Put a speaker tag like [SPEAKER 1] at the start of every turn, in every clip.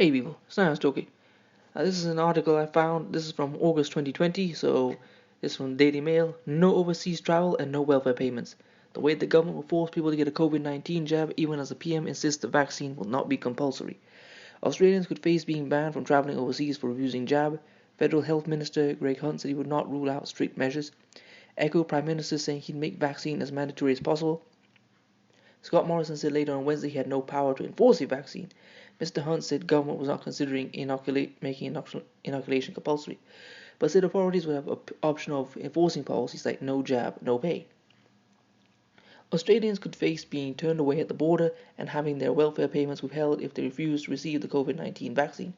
[SPEAKER 1] Hey people, it's Nice Toki. This is an article I found. This is from August 2020, so this is from Daily Mail. No overseas travel and no welfare payments. The way the government will force people to get a COVID-19 jab even as the PM insists the vaccine will not be compulsory. Australians could face being banned from travelling overseas for refusing jab. Federal Health Minister Greg Hunt said he would not rule out strict measures. Echo Prime Minister saying he'd make vaccine as mandatory as possible. Scott Morrison said later on Wednesday he had no power to enforce the vaccine. Mr. Hunt said government was not considering making inoculation compulsory, but said authorities would have an option of enforcing policies like no jab, no pay. Australians could face being turned away at the border and having their welfare payments withheld if they refused to receive the COVID-19 vaccine,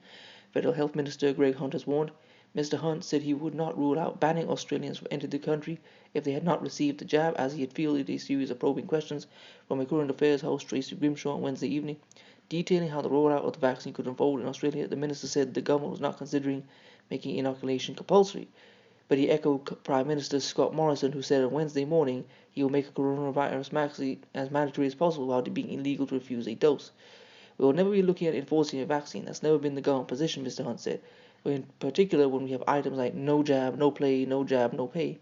[SPEAKER 1] Federal Health Minister Greg Hunt has warned. Mr. Hunt said he would not rule out banning Australians from entering the country if they had not received the jab, as he had fielded a series of probing questions from a current affairs host Tracy Grimshaw on Wednesday evening. Detailing how the rollout of the vaccine could unfold in Australia, the minister said the government was not considering making inoculation compulsory. But he echoed Prime Minister Scott Morrison, who said on Wednesday morning he will make a coronavirus vaccine as mandatory as possible while it being illegal to refuse a dose. We will never be looking at enforcing a vaccine. That's never been the government position, Mr. Hunt said. In particular, when we have items like no jab, no play, no jab, no pay,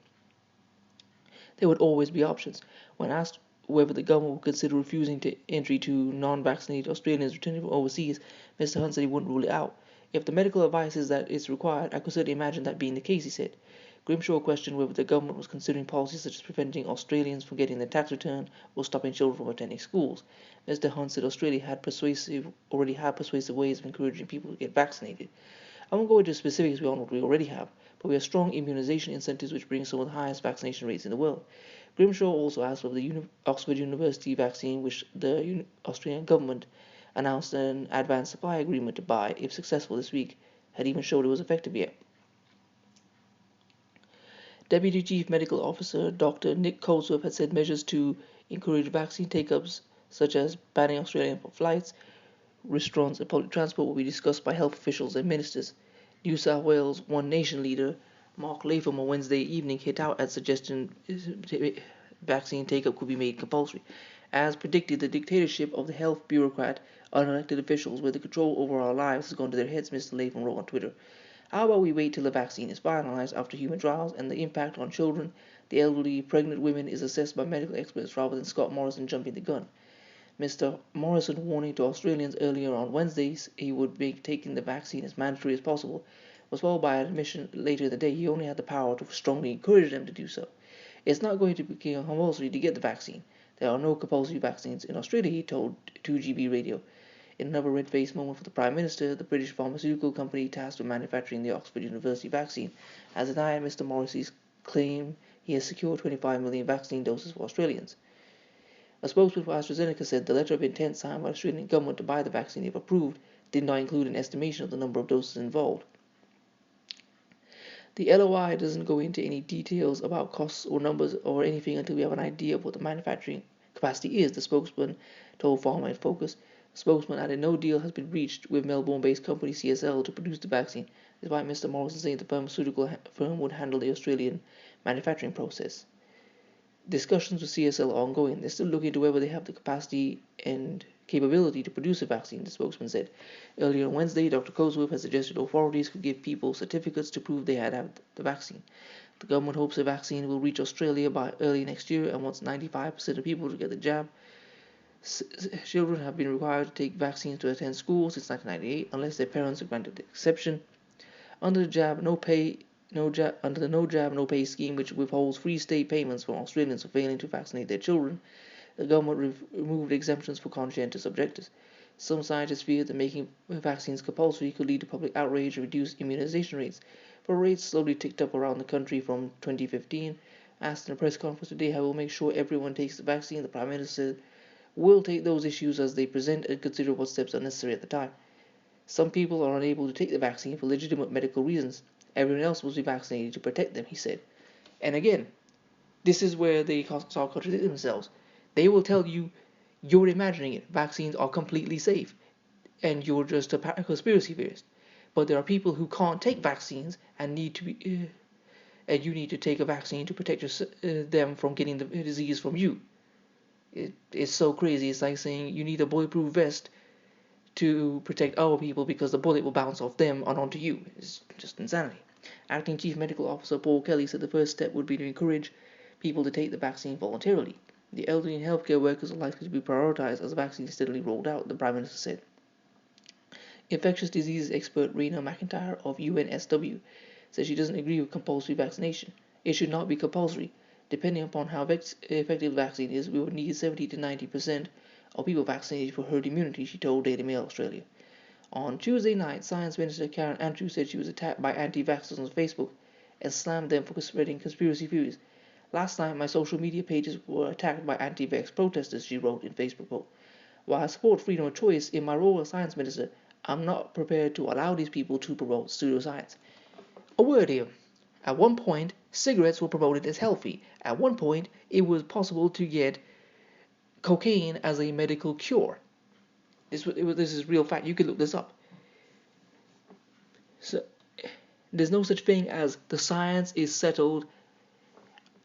[SPEAKER 1] there would always be options. When asked whether the government would consider refusing entry to non-vaccinated Australians returning from overseas, Mr. Hunt said he wouldn't rule it out. If the medical advice is that it's required, I could certainly imagine that being the case, he said. Grimshaw questioned whether the government was considering policies such as preventing Australians from getting their tax return or stopping children from attending schools. Mr. Hunt said Australia already had persuasive ways of encouraging people to get vaccinated. I won't go into specifics beyond what we already have, but we have strong immunization incentives which bring some of the highest vaccination rates in the world. Grimshaw also asked whether the Oxford University vaccine, which the Australian government announced an advance supply agreement to buy if successful this week, had even showed it was effective yet. Deputy Chief Medical Officer Dr. Nick Colesworth had said measures to encourage vaccine take-ups, such as banning Australian flights, restaurants and public transport, will be discussed by health officials and ministers. New South Wales One Nation leader Mark Latham on Wednesday evening hit out at suggesting vaccine take-up could be made compulsory. As predicted, the dictatorship of the health bureaucrat, unelected officials with the control over our lives has gone to their heads, Mr. Latham wrote on Twitter. How about we wait till the vaccine is finalized after human trials and the impact on children, the elderly, pregnant women is assessed by medical experts rather than Scott Morrison jumping the gun. Mr. Morrison warning to Australians earlier on Wednesday he would make taking the vaccine as mandatory as possible was followed by an admission later in the day he only had the power to strongly encourage them to do so. It's not going to be compulsory to get the vaccine. There are no compulsory vaccines in Australia, he told 2GB Radio. In another red-faced moment for the Prime Minister, the British pharmaceutical company tasked with manufacturing the Oxford University vaccine has denied Mr. Morrison's claim he has secured 25 million vaccine doses for Australians. A spokesman for AstraZeneca said the letter of intent signed by the Australian government to buy the vaccine, if approved, did not include an estimation of the number of doses involved. The LOI doesn't go into any details about costs or numbers or anything until we have an idea of what the manufacturing capacity is, the spokesman told Pharma in Focus. The spokesman added no deal has been reached with Melbourne-based company CSL to produce the vaccine, despite Mr. Morrison saying the pharmaceutical firm would handle the Australian manufacturing process. Discussions with CSL are ongoing. They're still looking into whether they have the capacity and capability to produce a vaccine, the spokesman said. Earlier on Wednesday, Dr. Colesworth has suggested authorities could give people certificates to prove they had the vaccine. The government hopes the vaccine will reach Australia by early next year and wants 95% of people to get the jab. Children have been required to take vaccines to attend school since 1998 unless their parents are granted the exception. Under the no jab, no pay scheme, which withholds free state payments from Australians for failing to vaccinate their children, the government removed exemptions for conscientious objectors. Some scientists fear that making vaccines compulsory could lead to public outrage and reduce immunization rates, but rates slowly ticked up around the country from 2015. Asked in a press conference today how we'll make sure everyone takes the vaccine, the Prime Minister said, we'll take those issues as they present and consider what steps are necessary at the time. Some people are unable to take the vaccine for legitimate medical reasons. Everyone else must be vaccinated to protect them, he said. And again, this is where they start contradicting themselves. They will tell you you're imagining it. Vaccines are completely safe, and you're just a conspiracy theorist. But there are people who can't take vaccines and need to be, and you need to take a vaccine to protect them from getting the disease from you. It's so crazy. It's like saying you need a bulletproof vest to protect our people because the bullet will bounce off them and onto you. It's just insanity. Acting Chief Medical Officer Paul Kelly said the first step would be to encourage people to take the vaccine voluntarily. The elderly and healthcare workers are likely to be prioritized as the vaccine is steadily rolled out, the Prime Minister said. Infectious diseases expert Rena McIntyre of UNSW says she doesn't agree with compulsory vaccination. It should not be compulsory. Depending upon how effective the vaccine is, we would need 70 to 90% of people vaccinated for herd immunity, she told Daily Mail Australia. On Tuesday night, Science Minister Karen Andrews said she was attacked by anti-vaxxers on Facebook and slammed them for spreading conspiracy theories. Last night, my social media pages were attacked by anti-vax protesters, she wrote in Facebook post. While I support freedom of choice, in my role as Science Minister, I'm not prepared to allow these people to promote pseudoscience. A word here. At one point, cigarettes were promoted as healthy. At one point, it was possible to get cocaine as a medical cure. This is real fact. You can look this up. So, there's no such thing as the science is settled,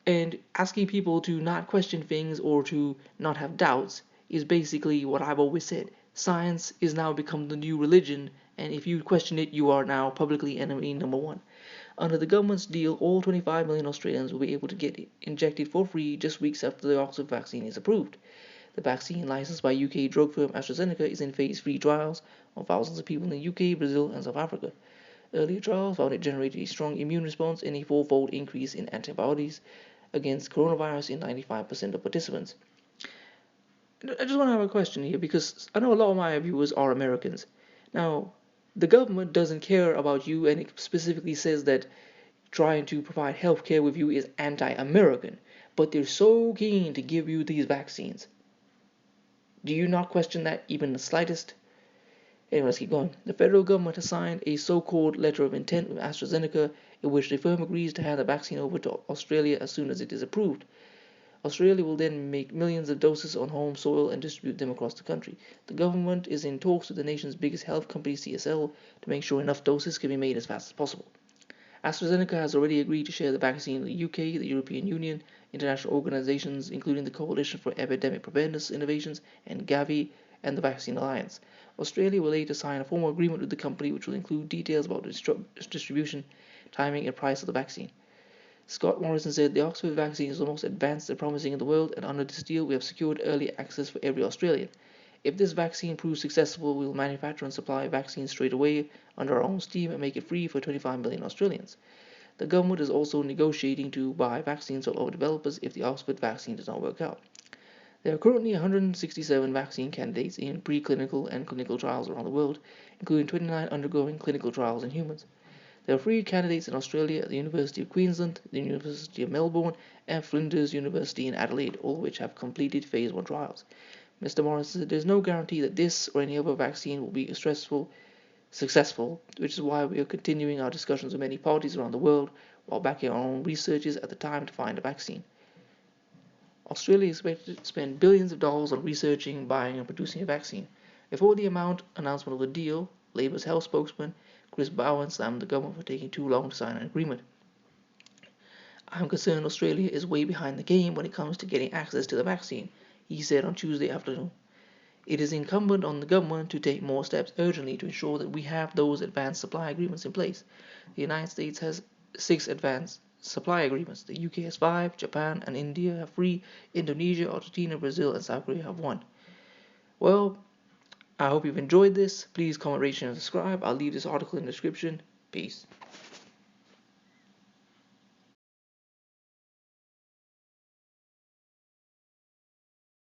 [SPEAKER 1] and asking people to not question things or to not have doubts is basically what I've always said. Science is now become the new religion, and if you question it, you are now publicly enemy number one. Under the government's deal, all 25 million Australians will be able to get injected for free just weeks after the Oxford vaccine is approved. The vaccine, licensed by UK drug firm AstraZeneca, is in phase 3 trials on thousands of people in the UK, Brazil and South Africa. Earlier trials found it generated a strong immune response and a four-fold increase in antibodies against coronavirus in 95% of participants. I just want to have a question here because I know a lot of my viewers are Americans. Now, the government doesn't care about you, and it specifically says that trying to provide health care with you is anti-American, but they're so keen to give you these vaccines. Do you not question that even the slightest? Anyway, let's keep going. The federal government has signed a so-called letter of intent with AstraZeneca in which the firm agrees to hand the vaccine over to Australia as soon as it is approved. Australia will then make millions of doses on home soil and distribute them across the country. The government is in talks with the nation's biggest health company, CSL, to make sure enough doses can be made as fast as possible. AstraZeneca has already agreed to share the vaccine with the UK, the European Union, international organizations including the Coalition for Epidemic Preparedness Innovations and Gavi, and the Vaccine Alliance. Australia will later sign a formal agreement with the company which will include details about the distribution, timing and price of the vaccine. Scott Morrison said the Oxford vaccine is the most advanced and promising in the world, and under this deal we have secured early access for every Australian. If this vaccine proves successful, we will manufacture and supply vaccines straight away under our own steam and make it free for 25 million Australians. The government is also negotiating to buy vaccines from other developers if the Oxford vaccine does not work out. There are currently 167 vaccine candidates in preclinical and clinical trials around the world, including 29 undergoing clinical trials in humans. There are 3 candidates in Australia at the University of Queensland, the University of Melbourne, and Flinders University in Adelaide, all of which have completed phase 1 trials. Mr. Morris said there is no guarantee that this or any other vaccine will be successful, which is why we are continuing our discussions with many parties around the world while backing our own researchers at the time to find a vaccine. Australia is expected to spend billions of dollars on researching, buying and producing a vaccine. Before the announcement of the deal, Labour's health spokesman Chris Bowen slammed the government for taking too long to sign an agreement. I'm concerned Australia is way behind the game when it comes to getting access to the vaccine, he said on Tuesday afternoon. It is incumbent on the government to take more steps urgently to ensure that we have those advanced supply agreements in place. The United States has 6 advanced supply agreements. The UK has 5, Japan and India have 3, Indonesia, Argentina, Brazil and South Korea have 1. Well, I hope you've enjoyed this. Please comment, rate, and subscribe. I'll leave this article in the description. Peace.